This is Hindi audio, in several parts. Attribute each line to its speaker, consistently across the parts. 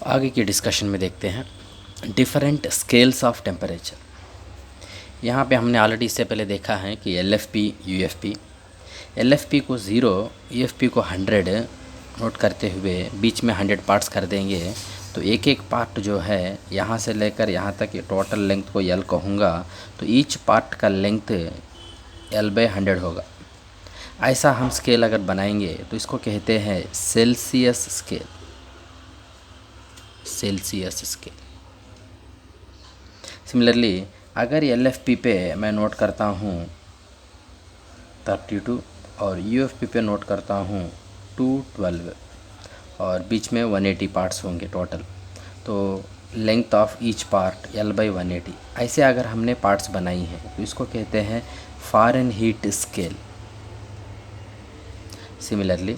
Speaker 1: आगे की डिस्कशन में देखते हैं डिफरेंट स्केल्स ऑफ टेम्परेचर। यहाँ पे हमने ऑलरेडी इससे पहले देखा है कि LFP UFP, LFP को 0 UFP को 100 नोट करते हुए बीच में 100 पार्ट्स कर देंगे तो एक एक पार्ट जो है यहाँ से लेकर यहाँ तक टोटल लेंथ को L कहूँगा तो ईच पार्ट का लेंथ L/100 होगा। ऐसा हम स्केल अगर बनाएंगे तो इसको कहते हैं सेल्सियस स्केल। सिमिलरली अगर LFP पे मैं नोट करता हूँ 32 और UFP पे नोट करता हूँ 212 और बीच में 180 पार्ट्स होंगे टोटल, तो length of each part L/180। ऐसे अगर हमने पार्ट्स बनाई हैं तो इसको कहते हैं फ़ारेनहीट स्केल। सिमिलरली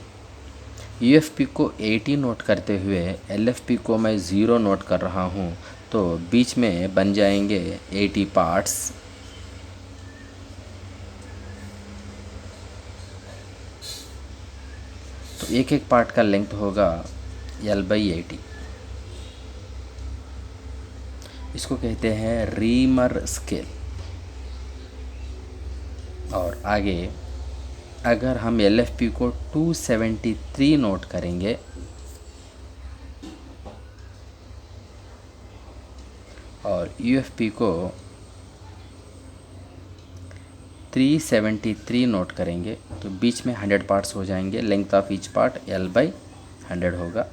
Speaker 1: UFP को 80 नोट करते हुए LFP को मैं 0 नोट कर रहा हूँ तो बीच में बन जाएंगे 80 पार्ट्स। तो एक एक पार्ट का लेंथ होगा L/80। इसको कहते हैं रीमर स्केल। और आगे अगर हम LFP को 273 नोट करेंगे और UFP को 373 नोट करेंगे तो बीच में 100 पार्ट्स हो जाएंगे। Length of each part L/100 होगा।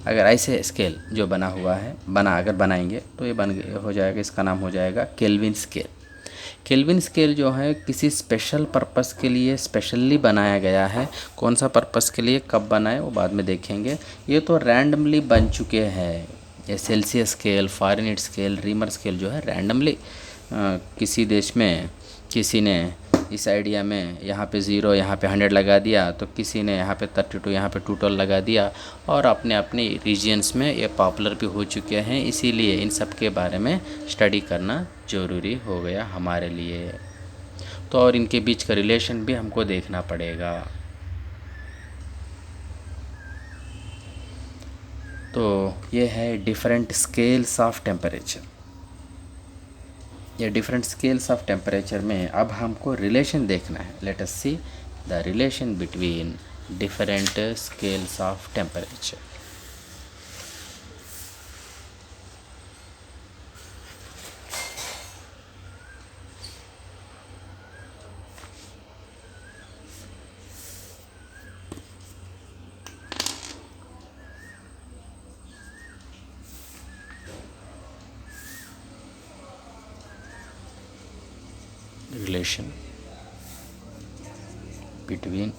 Speaker 1: अगर ऐसे स्केल जो बना हुआ है अगर बनाएंगे तो ये हो जाएगा, इसका नाम हो जाएगा केल्विन स्केल। केल्विन स्केल जो है किसी स्पेशल पर्पस के लिए स्पेशली बनाया गया है। कौन सा पर्पस के लिए, कब बनाए वो बाद में देखेंगे। ये तो रैंडमली बन चुके हैं। ये Celsius scale, Fahrenheit scale, reamer scale जो है रैंडमली किसी देश में किसी ने इस आइडिया में यहाँ पे 0 यहाँ पे 100 लगा दिया तो किसी ने यहाँ पे 32 यहाँ पे 212 लगा दिया और अपने अपने रीजन्स में ये पॉपुलर भी हो चुके हैं। इसीलिए इन सब के बारे में स्टडी करना ज़रूरी हो गया हमारे लिए। तो और इनके बीच का रिलेशन भी हमको देखना पड़ेगा। तो ये है डिफरेंट स्केल्स ऑफ टेम्परेचर। ये डिफरेंट स्केल्स ऑफ टेम्परेचर में अब हमको रिलेशन देखना है। Let us see the relation between different scales of temperature. Relation between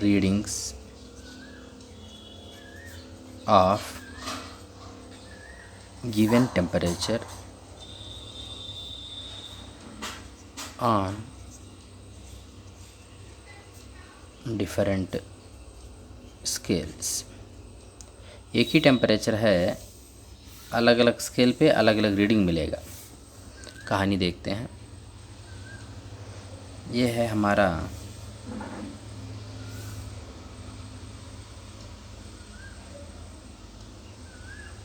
Speaker 1: readings of given temperature on different scales। एक ही टेम्परेचर है, अलग अलग स्केल पे अलग अलग रीडिंग मिलेगा। कहानी देखते हैं। ये है हमारा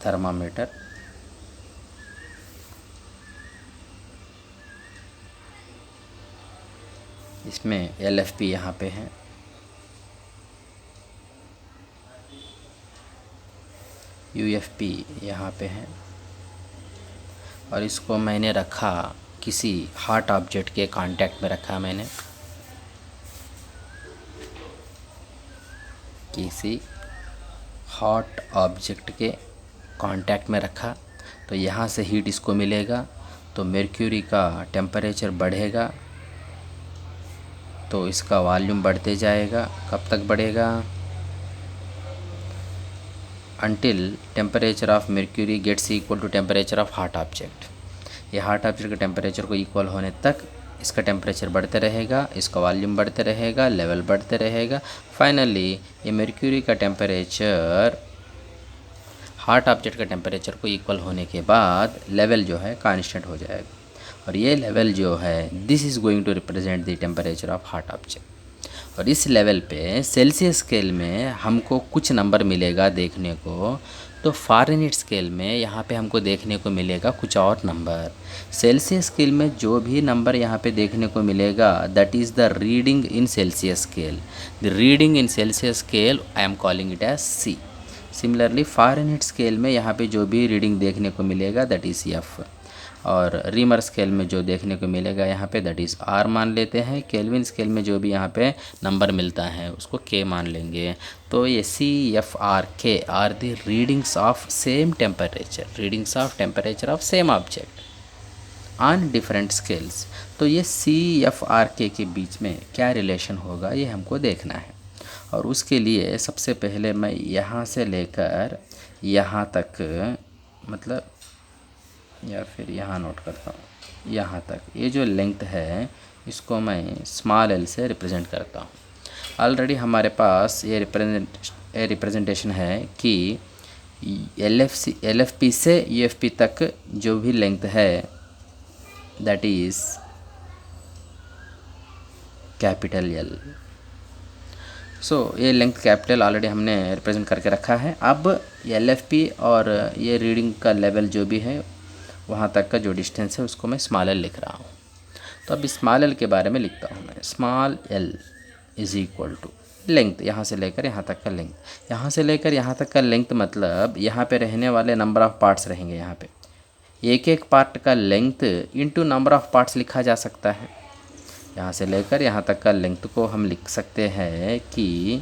Speaker 1: थर्मामीटर। इसमें LFP यहाँ पे है, UFP यहाँ पे है और इसको मैंने रखा किसी हॉट ऑब्जेक्ट के कांटेक्ट में रखा। मैंने किसी हॉट ऑब्जेक्ट के कांटेक्ट में रखा तो यहाँ से हीट इसको मिलेगा तो मर्क्यूरी का टेम्परेचर बढ़ेगा तो इसका वॉल्यूम बढ़ते जाएगा। कब तक बढ़ेगा? until temperature of mercury gets equal to temperature of hot object। ये hot object के टेम्परेचर को इक्वल होने तक इसका टेम्परेचर बढ़ते रहेगा, इसका वॉल्यूम बढ़ते रहेगा, लेवल बढ़ते रहेगा। फाइनली ये मर्क्यूरी का टेम्परेचर हॉट ऑब्जेक्ट का टेम्परेचर को इक्वल होने के बाद लेवल जो है कांस्टेंट हो जाएगा और ये लेवल जो है this is going to represent the temperature of hot object. और इस लेवल पे सेल्सियस स्केल में हमको कुछ नंबर मिलेगा देखने को, तो फ़ारेनहीट स्केल में यहाँ पे हमको देखने को मिलेगा कुछ और नंबर। सेल्सियस स्केल में जो भी नंबर यहाँ पे देखने को मिलेगा that is the reading in Celsius scale. The reading in Celsius scale I am calling it as C. Similarly Fahrenheit scale में यहाँ पे जो भी रीडिंग देखने को मिलेगा दैट इज़ एफ, और रीमर स्केल में जो देखने को मिलेगा यहाँ पे दैट इज़ आर मान लेते हैं। केल्विन स्केल में जो भी यहाँ पे नंबर मिलता है उसको के मान लेंगे। तो ये C F R K are the readings of same temperature, readings of temperature of same object on different scales. तो ये सी एफ आर के बीच में क्या रिलेशन होगा ये हमको देखना है। और उसके लिए सबसे पहले मैं यहाँ से लेकर यहाँ तक, मतलब या फिर यहाँ नोट करता हूँ, यहाँ तक ये जो लेंथ है इसको मैं स्मॉल एल से रिप्रेजेंट करता हूँ। ऑलरेडी हमारे पास ये रिप्रेजेंटेशन है कि एल एफ पी से यू एफ पी तक जो भी लेंथ है दैट इज़ कैपिटल एल। सो ये लेंथ कैपिटल ऑलरेडी हमने रिप्रेजेंट करके रखा है। अब एल एफ पी और ये रीडिंग का लेवल जो भी है वहाँ तक का जो डिस्टेंस है उसको मैं स्मॉल एल लिख रहा हूँ। तो अब स्मॉल एल के बारे में लिखता हूँ मैं। Small L is equal to length, यहाँ से लेकर यहाँ तक का लेंथ, यहाँ से लेकर यहाँ तक का लेंथ मतलब यहाँ पे रहने वाले नंबर ऑफ़ पार्ट्स रहेंगे। यहाँ पे एक एक पार्ट का length into number of parts लिखा जा सकता है। यहाँ से लेकर यहाँ तक का लेंथ को हम लिख सकते हैं कि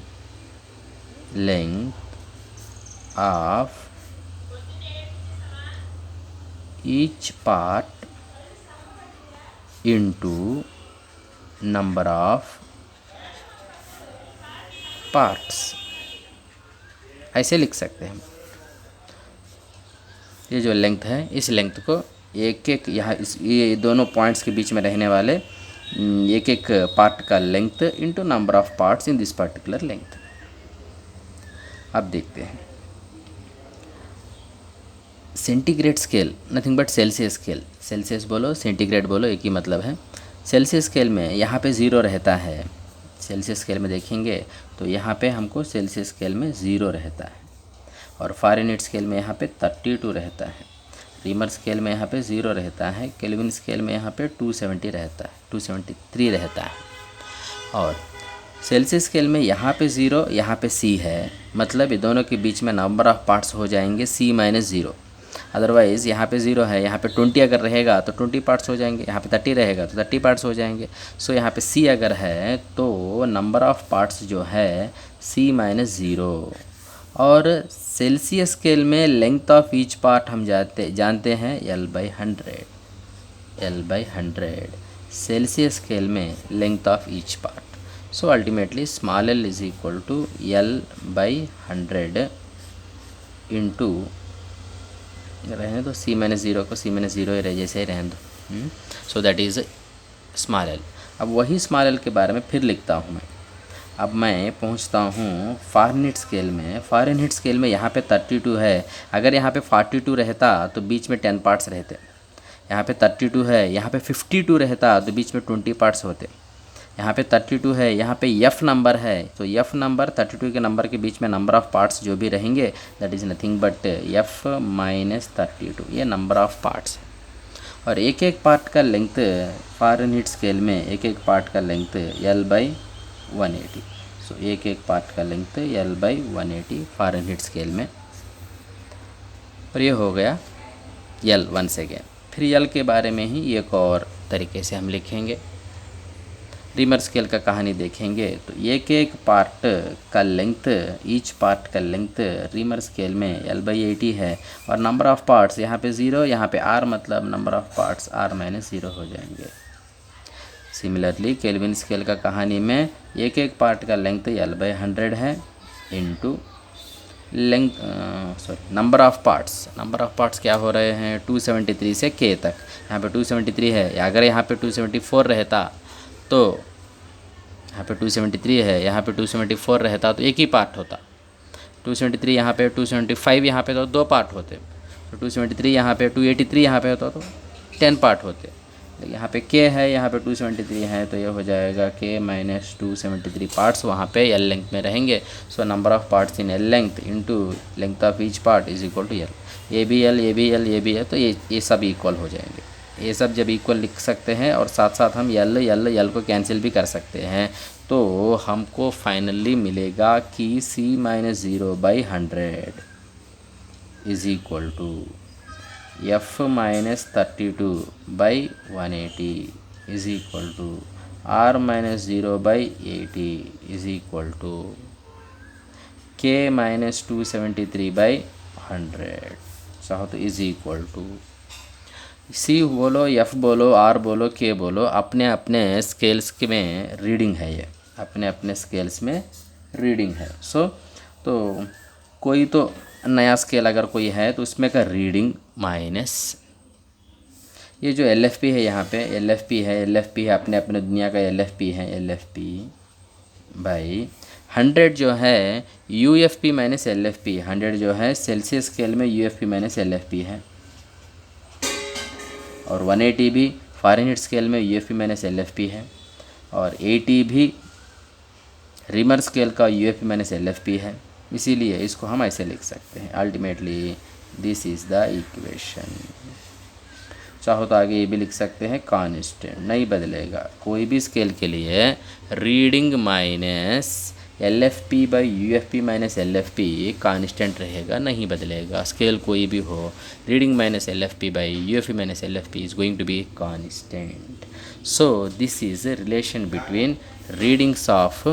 Speaker 1: length of each part into number of parts, ऐसे लिख सकते हैं हम। ये जो लेंथ है इस लेंथ को एक एक यहाँ ये दोनों पॉइंट्स के बीच में रहने वाले एक एक पार्ट का length into number of parts in this particular length. अब देखते हैं centigrade scale nothing but Celsius scale. Celsius बोलो सेंटीग्रेड बोलो एक ही मतलब है। सेल्सियस स्केल में यहाँ पे ज़ीरो रहता है। सेल्सियस स्केल में देखेंगे तो यहाँ पे हमको सेल्सियस स्केल में ज़ीरो रहता है, और फ़ारेनहीट स्केल में यहाँ पे 32 रहता है। रीमर स्केल में यहाँ पे 0 रहता है। केल्विन स्केल में यहाँ पे 270 रहता है, 273 रहता है। और सेल्सियस स्केल में यहाँ पे 0 यहाँ पे C है, मतलब ये दोनों के बीच में नंबर ऑफ़ पार्ट्स हो जाएंगे C माइनस 0। अदरवाइज़ यहाँ पे 0 है, यहाँ पे 20 अगर रहेगा तो 20 पार्ट्स हो जाएंगे, यहाँ पे 30 रहेगा तो 30 पार्ट्स हो जाएंगे। सो यहाँ पे C अगर है तो नंबर ऑफ़ पार्ट्स जो है C माइनस 0। और सेल्सियस स्केल में लेंथ ऑफ ईच पार्ट हम जानते हैं L/100, L/100 सेल्सियस स्केल में length of each part. So ultimately small l is equal to L/100 into, रहने दो C माइनस 0 को C माइनस 0 ही रहे जैसे ही रहने दो। So that is small l। अब वही स्मॉल l के बारे में फिर लिखता हूँ मैं। अब मैं पहुंचता हूँ फ़ारेनहीट स्केल में। फ़ारेनहीट स्केल में यहाँ पे 32 है। अगर यहाँ पे 42 रहता तो बीच में 10 पार्ट्स रहते। यहाँ पे 32 है, यहाँ पे 52 रहता तो बीच में 20 पार्ट्स होते। यहाँ पे 32 है, यहाँ पे F नंबर है, तो F नंबर 32 के नंबर के बीच में नंबर ऑफ़ पार्ट्स जो भी रहेंगे that is nothing but F minus 32, ये नंबर ऑफ़ पार्ट्स है। और एक एक पार्ट का लेंथ फ़ारेनहीट स्केल में एक एक पार्ट का लेंथ L/180। सो एक एक पार्ट का लेंथ L/180 फ़ारेनहीट स्केल में। और ये हो गया L वंस अगेन। फिर L के बारे में ही एक और तरीके से हम लिखेंगे। रीमर स्केल का कहानी देखेंगे तो एक एक पार्ट का लेंथ, ईच पार्ट का लेंथ रीमर स्केल में L/80 है, और नंबर ऑफ़ पार्ट्स यहाँ पे 0, यहाँ पे R मतलब number of parts R minus 0 हो जाएंगे। सिमिलरली केल्विन स्केल का कहानी में एक एक पार्ट का लेंथ L/100 है into length number of parts क्या हो रहे हैं 273 से K तक। यहाँ पे 273 है, अगर यहाँ पे 274 रहता तो यहाँ पे 273 है, यहाँ पे 274 रहता तो एक ही पार्ट होता। 273 यहाँ पे, 275 यहाँ पे तो 2 पार्ट होते। तो 273 यहाँ पे, 283 यहाँ पे होता तो 10 पार्ट होते। यहाँ पे k है, यहाँ पे 273 है, तो ये हो जाएगा k माइनस 273 पार्ट्स वहाँ पे l लेंथ में रहेंगे। So number of parts in l length into length of each part is equal to l। ये भी l, ये भी l, ये भी है, तो ये सब इक्वल हो जाएंगे। ये सब जब इक्वल लिख सकते हैं और साथ साथ हम l को कैंसिल भी कर सकते हैं, तो हमको फाइनली मिलेगा कि c minus 0/100 is equal to f minus 32/180 is equal to r minus 0/80 is equal to k minus 273/100 चाहो तो इज इक्वल टू सी बोलो, f बोलो, r बोलो, k बोलो, अपने अपने स्केल्स में रीडिंग है, ये अपने अपने स्केल्स में रीडिंग है। सो तो कोई तो नया स्केल अगर कोई है तो उसमें का रीडिंग माइनस ये जो LFP है, यहाँ पे LFP है अपने अपने दुनिया का LFP है, LFP बाई 100 जो है UFP माइनस LFP, 100 जो है सेल्सियस स्केल में UFP माइनस LFP है, और 180 भी फ़ारेनहीट स्केल में UFP माइनस LFP है, और 80 भी रीमर स्केल का UFP माइनस LFP है। इसीलिए इसको हम ऐसे लिख सकते हैं, ultimately this is the equation. चाहो तो आगे ये भी लिख सकते हैं, कांस्टेंट नहीं बदलेगा कोई भी स्केल के लिए, reading minus LFP/UFP minus LFP constant रहेगा, नहीं बदलेगा, स्केल कोई भी हो, reading minus LFP/UFP minus LFP is going to be constant. So this is a relation between readings of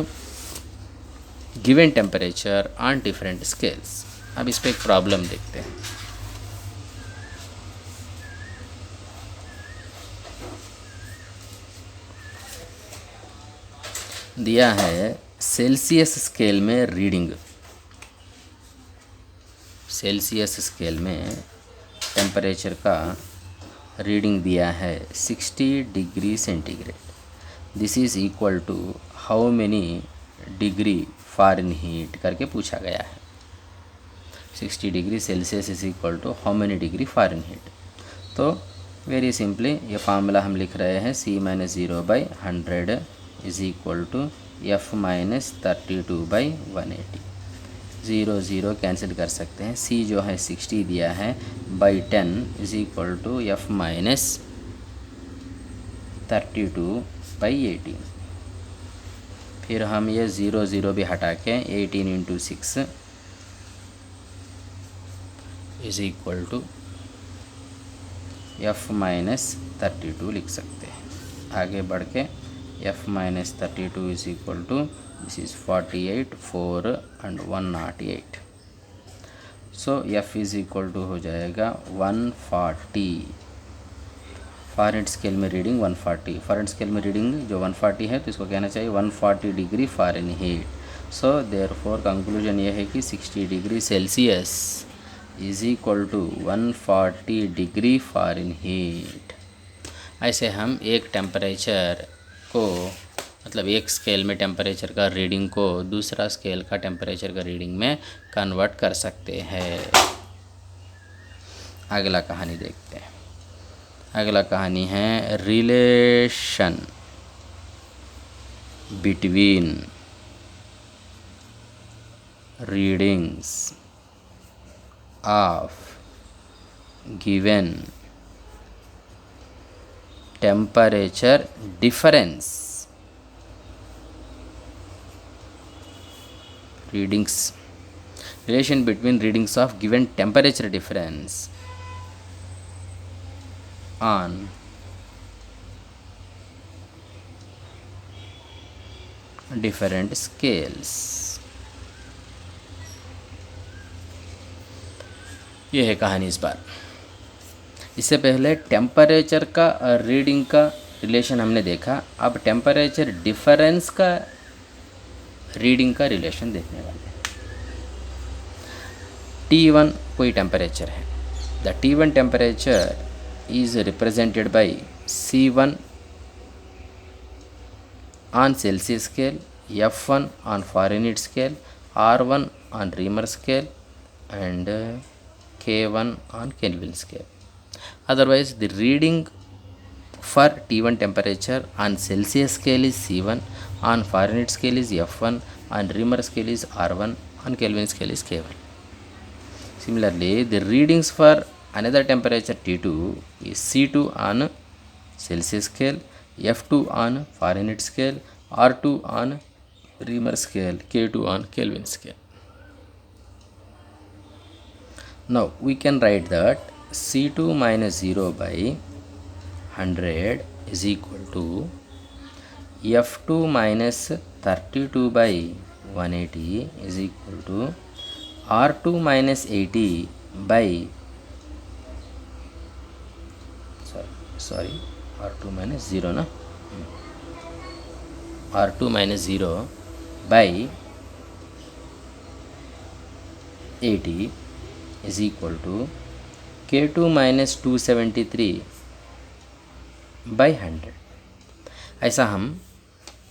Speaker 1: given temperature on different scales. अब इस पर एक प्रॉब्लम देखते हैं। दिया है सेल्सियस स्केल में रीडिंग, सेल्सियस स्केल में टेम्परेचर का रीडिंग दिया है 60 degree centigrade. This is equal to how many degree Fahrenheit करके पूछा गया है। 60 degree Celsius is equal to how many degree Fahrenheit. तो वेरी सिंपली ये फार्मूला हम लिख रहे हैं, c minus 0/100 is equal to f minus 32/180। 0 0 cancel कर सकते हैं, c जो है 60 दिया है /10 is equal to f minus 32/80। फिर हम ये 0 0 भी हटा के 18 × 6 is equal to f minus 32 लिख सकते हैं। आगे बढ़ के f minus 32 is equal to this is 48 4 and 108। So f is equal to हो जाएगा 140। फ़ारेनहीट स्केल में रीडिंग 140, फ़ारेनहीट स्केल में रीडिंग जो 140 है तो इसको कहना चाहिए 140 degree Fahrenheit. So therefore conclusion ये है कि 60 degree Celsius is equal to 140 degree Fahrenheit. ऐसे हम एक टेम्परेचर को, मतलब एक स्केल में टेम्परेचर का रीडिंग को दूसरा स्केल का टेम्परेचर का रीडिंग में कन्वर्ट कर सकते हैं। अगला कहानी देखते हैं। अगला कहानी है relation between readings of given temperature difference. Readings, relation between readings of given temperature difference on different scales। ये है कहानी इस बार। इससे पहले टेम्परेचर का रीडिंग का रिलेशन हमने देखा, अब टेम्परेचर डिफरेंस का रीडिंग का रिलेशन देखने वाले हैं। T1 कोई टेम्परेचर है, the T1 temperature is represented by C1 on Celsius scale, F1 on Fahrenheit scale, R1 on Reamer scale and K1 on Kelvin scale. Otherwise the reading For T1 temperature on Celsius scale is C1, on Fahrenheit scale is F1, on Reaumur scale is R1, on Kelvin scale is K1. Similarly, the readings for another temperature T2 is C2 on Celsius scale, F2 on Fahrenheit scale, R2 on Reaumur scale, K2 on Kelvin scale. Now we can write that C2 minus 0 by 100 is equal to F2 minus 32 by 180 is equal to R2 minus 80 by sorry R2 minus 0 na R2 minus 0 by 80 is equal to K2 minus 273 by 100. ऐसा हम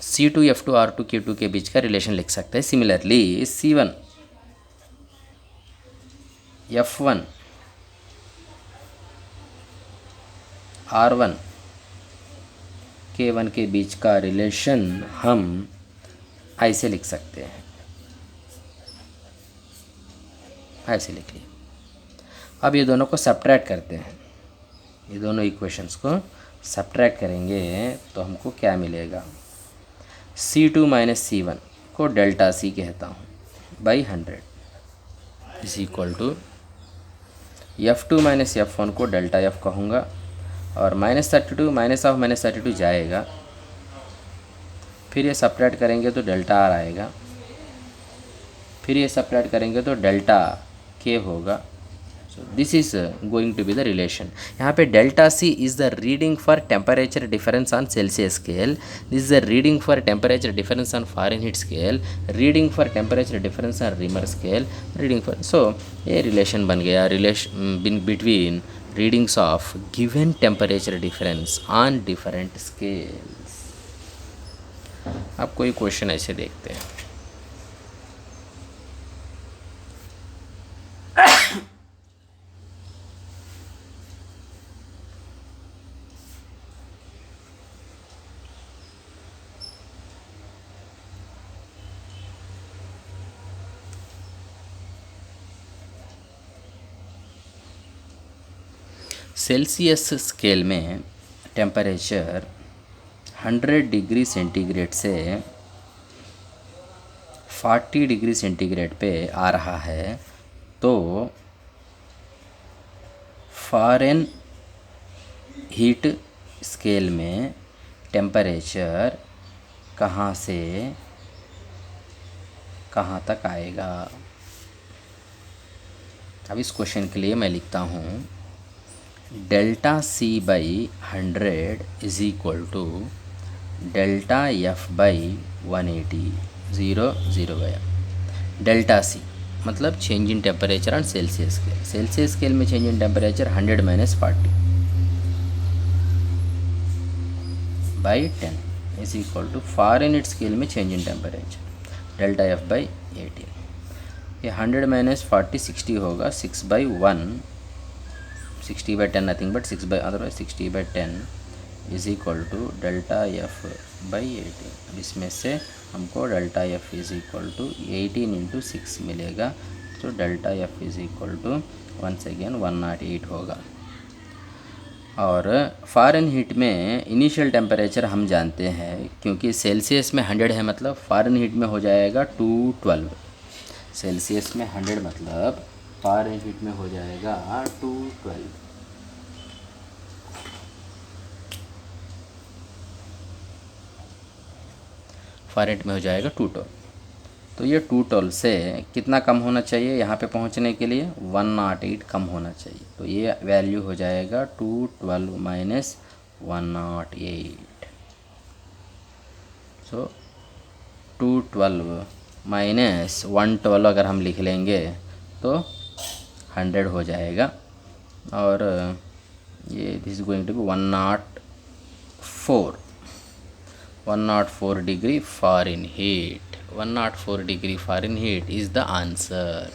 Speaker 1: C2 F2 R2 K2 के बीच का रिलेशन लिख सकते हैं. Similarly C1 F1 R1 K1 के बीच का रिलेशन हम ऐसे लिख सकते हैं. ऐसे लिख लिए. अब ये दोनों को सब्ट्रैक्ट करते हैं. ये दोनों इक्वेशंस को सब्ट्रैक्ट करेंगे तो हमको क्या मिलेगा. C2 माइनस C1 को डेल्टा C कहता हूँ by 100 is equal to F2 minus F1 को डेल्टा F कहूँगा और -32 -32 जाएगा. फिर ये सब्ट्रैक्ट करेंगे तो डेल्टा R आएगा. फिर ये सब्ट्रैक्ट करेंगे तो डेल्टा K होगा. So this is going to be the relation. यहाँ पे delta C is the reading for temperature difference on Celsius scale. This is the reading for temperature difference on Fahrenheit scale. Reading for temperature difference on Reaumur scale. Reading for so ये रिलेशन बन गया. Relation between readings of given temperature difference on different scales. अब कोई क्वेश्चन ऐसे देखते हैं. सेल्सियस स्केल में टेम्परेचर 100 डिग्री सेंटीग्रेड से 40 डिग्री सेंटीग्रेड पे आ रहा है तो फ़ारेन हीट स्केल में टेम्परेचर कहाँ से कहाँ तक आएगा. अब इस क्वेश्चन के लिए मैं लिखता हूँ delta C by 100 is equal to delta F by 180. 0 0 गया. डेल्टा C मतलब change in temperature on Celsius scale. Celsius scale में change in temperature 100 minus 40 by 10 is equal to Fahrenheit scale में change in temperature delta F by 18. ये 100 माइनस 40 60 होगा. 6 by 1 60 by 10 nothing but 6 by otherwise 60 by 10 is equal to delta F by 18. अब इसमें से हमको delta F is equal to 18 into 6 मिलेगा. तो delta F is equal to once again 108 होगा. और फ़ारेनहीट में इनिशियल टेम्परेचर हम जानते हैं क्योंकि सेल्सियस में 100 है मतलब फ़ारेनहीट में हो जाएगा 212. सेल्सियस में 100 मतलब फ़ारेनहीट में हो जाएगा 212. फ़ारेनहीट में हो जाएगा 212. तो ये 212 से कितना कम होना चाहिए यहाँ पे पहुँचने के लिए 108 कम होना चाहिए. तो ये वैल्यू हो जाएगा 212 माइनस 108. सो 212 माइनस 112 अगर हम लिख लेंगे तो 100 हो जाएगा. और ये this is going to be 104 degree Fahrenheit. 104 degree Fahrenheit is the answer.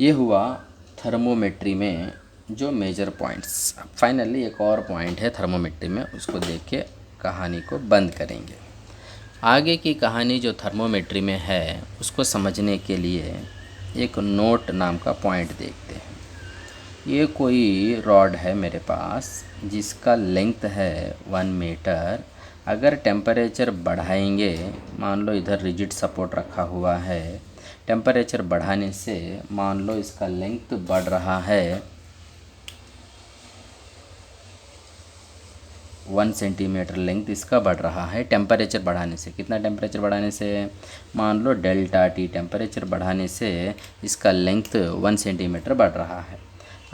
Speaker 1: ये हुआ थर्मोमेट्री में जो मेजर पॉइंट्स, फाइनली एक और पॉइंट है थर्मोमेट्री में, उसको देख के कहानी को बंद करेंगे। आगे की कहानी जो थर्मोमेट्री में है उसको समझने के लिए एक नोट नाम का पॉइंट देखते हैं। ये कोई रॉड है मेरे पास जिसका लेंथ है 1 मीटर। अगर टेम्परेचर बढ़ाएंगे, मान लो इधर रिजिड सपोर्ट रखा हुआ है, टेम्परेचर बढ़ाने से मान लो इसका लेंथ बढ़ रहा है 1 सेंटीमीटर, लेंथ इसका बढ़ रहा है टेम्परेचर बढ़ाने से। कितना टेम्परेचर बढ़ाने से? मान लो डेल्टा टी टेम्परेचर बढ़ाने से इसका लेंथ 1 सेंटीमीटर बढ़ रहा है।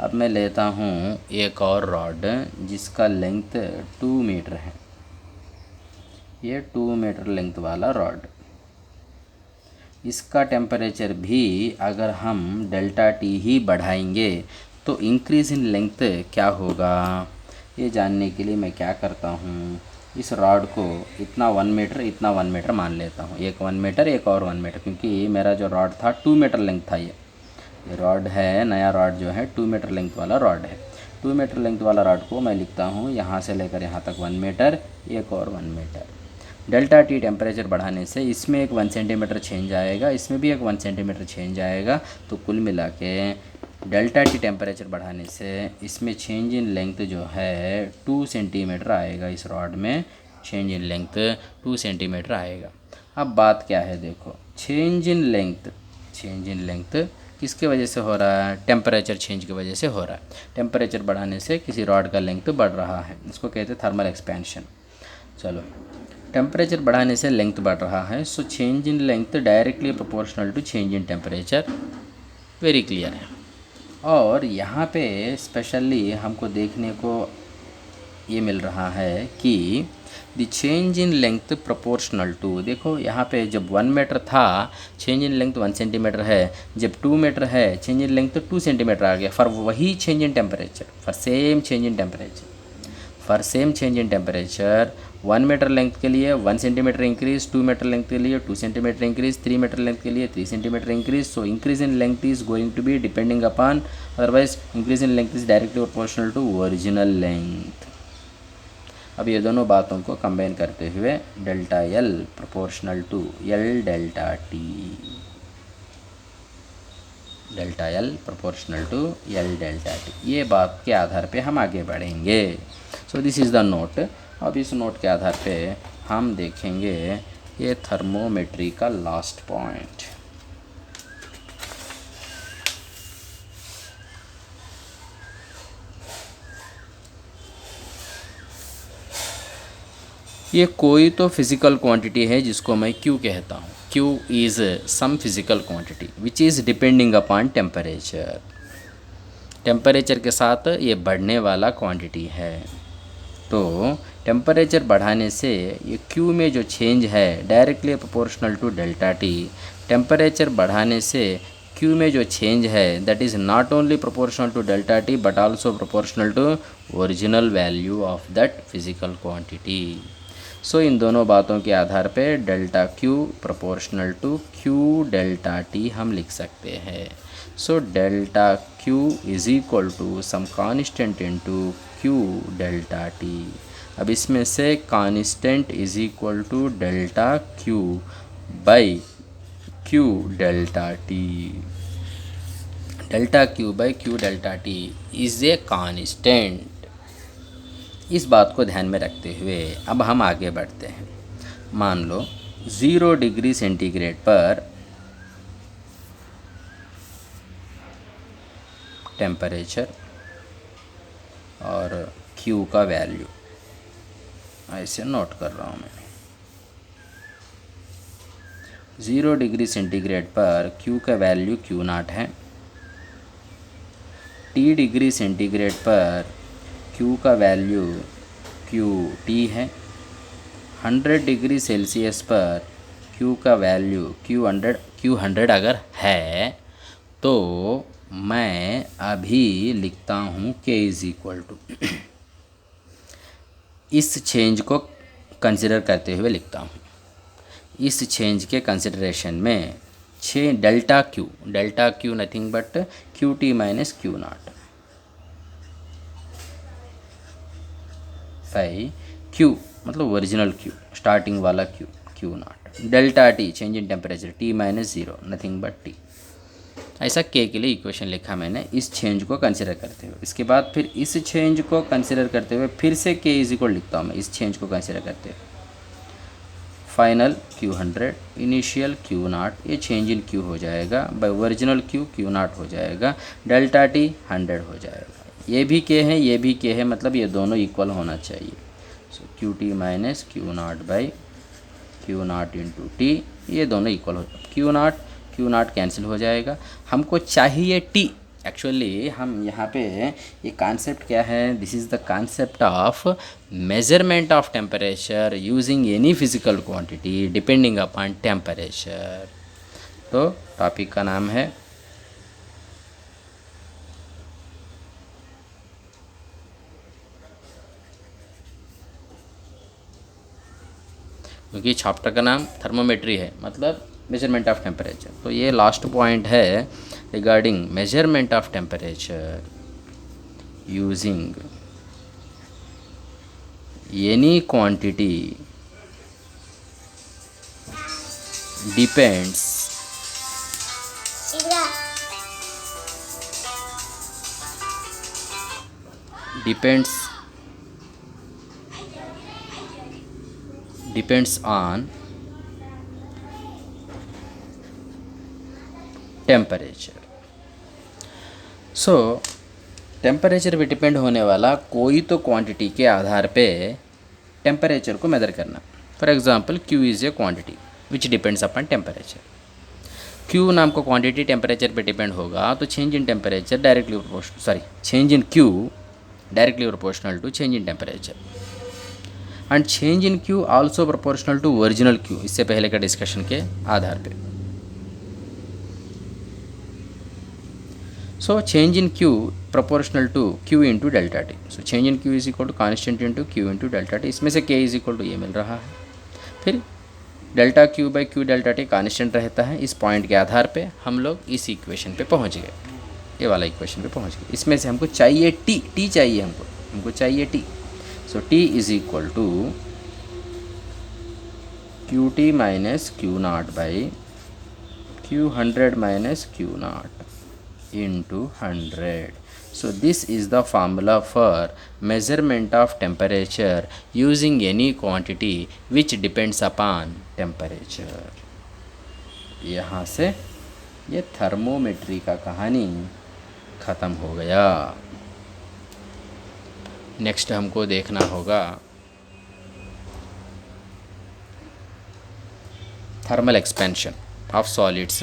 Speaker 1: अब मैं लेता हूँ एक और रॉड जिसका लेंथ 2 मीटर है। ये 2 मीटर लेंथ वाला रॉड, इसका टेम्परेचर भी अगर हम डेल्टा टी ही बढ़ाएंगे तो इंक्रीज़ इन लेंथ क्या होगा? ये जानने के लिए मैं क्या करता हूँ, इस रॉड को इतना 1 मीटर इतना 1 मीटर मान लेता हूँ। एक 1 मीटर एक और 1 मीटर, क्योंकि मेरा जो रॉड था 2 मीटर लेंथ था। ये रॉड है, नया रॉड जो है 2 मीटर लेंथ वाला रॉड है। 2 मीटर लेंथ वाला रॉड को मैं लिखता हूँ यहाँ से लेकर यहाँ तक 1 मीटर, एक और 1 मीटर। डेल्टा टी टेम्परेचर बढ़ाने से इसमें एक 1 सेंटीमीटर चेंज आएगा, इसमें भी एक 1 सेंटीमीटर चेंज आएगा। तो कुल मिला के डेल्टा टी टेम्परेचर बढ़ाने से इसमें चेंज इन लेंथ जो है 2 सेंटीमीटर आएगा। इस रॉड में चेंज इन लेंथ 2 सेंटीमीटर आएगा। अब बात क्या है देखो, चेंज इन लेंथ किसके वजह से हो रहा है? टेम्परेचर चेंज की वजह से हो रहा है। टेम्परेचर बढ़ाने से किसी रॉड का लेंथ बढ़ रहा है, इसको कहते हैं थर्मल एक्सपेंशन। चलो, टेम्परेचर बढ़ाने से लेंथ बढ़ रहा है, so change in length directly proportional to change in temperature. Very clear है। और यहाँ पे स्पेशली हमको देखने को ये मिल रहा है कि the change in length proportional to, देखो यहाँ पे जब 1 मीटर था चेंज इन लेंथ 1 सेंटीमीटर है, जब 2 मीटर है चेंज इन लेंथ 2 सेंटीमीटर आ गया। फॉर वही change in temperature, for same change in temperature 1 metre length के लिए 1 सेंटीमीटर इंक्रीज, 2 मीटर लेंथ के लिए 2 सेंटीमीटर इंक्रीज, 3 मीटर लेंथ के लिए 3 centimetre increase. So increase in length is going to be depending upon, otherwise increase in length is directly proportional to original length. अब ये दोनों बातों को कंबाइन करते हुए delta L proportional to L delta T, delta L proportional to L delta T, ये बात के आधार पे हम आगे बढ़ेंगे। So this is the note. अब इस नोट के आधार पे हम देखेंगे ये थर्मोमेट्री का लास्ट पॉइंट। ये कोई तो फिज़िकल क्वांटिटी है जिसको मैं Q कहता हूँ। Q is some physical quantity which is depending upon temperature. Temperature के साथ ये बढ़ने वाला क्वांटिटी है। तो टेम्परेचर बढ़ाने से ये Q में जो चेंज है directly proportional to delta T. Temperature बढ़ाने से Q में जो चेंज है that is not only proportional to delta T but also proportional to original value of that physical quantity. So इन दोनों बातों के आधार पे delta Q proportional to Q delta T हम लिख सकते हैं। So delta Q is equal to some constant into Q delta T. अब इसमें से constant is equal to delta Q by Q delta T. Delta Q by Q delta T is a constant. इस बात को ध्यान में रखते हुए अब हम आगे बढ़ते हैं। मान लो 0 डिग्री सेंटीग्रेड पर टेम्परेचर और Q का वैल्यू ऐसे नोट कर रहा हूँ मैं। 0 डिग्री सेंटीग्रेड पर Q का वैल्यू Q0 है। T डिग्री सेंटीग्रेड पर Q का वैल्यू QT है। 100 डिग्री सेल्सियस पर Q का वैल्यू Q100 अगर है तो मैं अभी लिखता हूँ K इज़ इक्वल टू, इस चेंज को कंसिडर करते हुए लिखता हूँ। इस चेंज के कंसिडरेशन में delta Q nothing but Q T minus Q naught by Q, मतलब ओरिजिनल क्यू, स्टार्टिंग वाला Q, Q not, delta T change in temperature, T minus zero nothing but T. ऐसा के लिए इक्वेशन लिखा मैंने इस चेंज को कंसिडर करते हुए। इसके बाद फिर इस चेंज को कंसिडर करते हुए फिर से के इज इक्वल लिखता हूँ मैं इस चेंज को कंसिडर करते हुए। Final Q 100, initial Q naught, ये चेंज इन क्यू हो जाएगा by original Q, Q naught हो जाएगा, डेल्टा टी 100 हो जाएगा। ये भी के है, ये भी के है, मतलब ये दोनों इक्वल होना चाहिए। So Q T minus Q naught by Q naught into T, ये दोनों इक्वल हो, क्यू नॉट कैंसिल हो जाएगा। हमको चाहिए टी। एक्चुअली हम यहाँ पे ये कॉन्सेप्ट क्या है, this is the concept of measurement of temperature using any physical quantity depending upon temperature. तो टॉपिक का नाम है क्योंकि चैप्टर का नाम थर्मोमेट्री है, मतलब मेजरमेंट ऑफ टेम्परेचर। तो ये लास्ट पॉइंट है regarding measurement of temperature using any quantity depends on temperature. So temperature पे डिपेंड होने वाला कोई तो क्वांटिटी के आधार पे टेम्परेचर को मेजर करना। For example Q is a quantity which depends upon temperature. Q नाम को क्वांटिटी टेम्परेचर पे डिपेंड होगा तो change in temperature directly proportional, change in Q directly proportional to change in temperature and change in Q also proportional to original Q, इससे पहले का डिस्कशन के आधार पे। So change in Q proportional to Q into delta T. So change in Q is equal to constant into Q into delta T, इसमें से के इज इक्वल टू ये मिल रहा है। फिर delta Q by Q delta T constant रहता है। इस पॉइंट के आधार पे हम लोग इस इक्वेशन पे पहुंच गए, ये वाला इक्वेशन पे पहुंच गए। इसमें से हमको चाहिए टी चाहिए हमको चाहिए T. So T is equal to Q T minus Q naught by Q 100 minus Q naught into 100. So this is the formula for measurement of temperature using any quantity which depends upon temperature. यहाँ से ये थर्मोमेट्री का कहानी ख़त्म हो गया। नेक्स्ट हमको देखना होगा थर्मल एक्सपेंशन ऑफ सॉलिड्स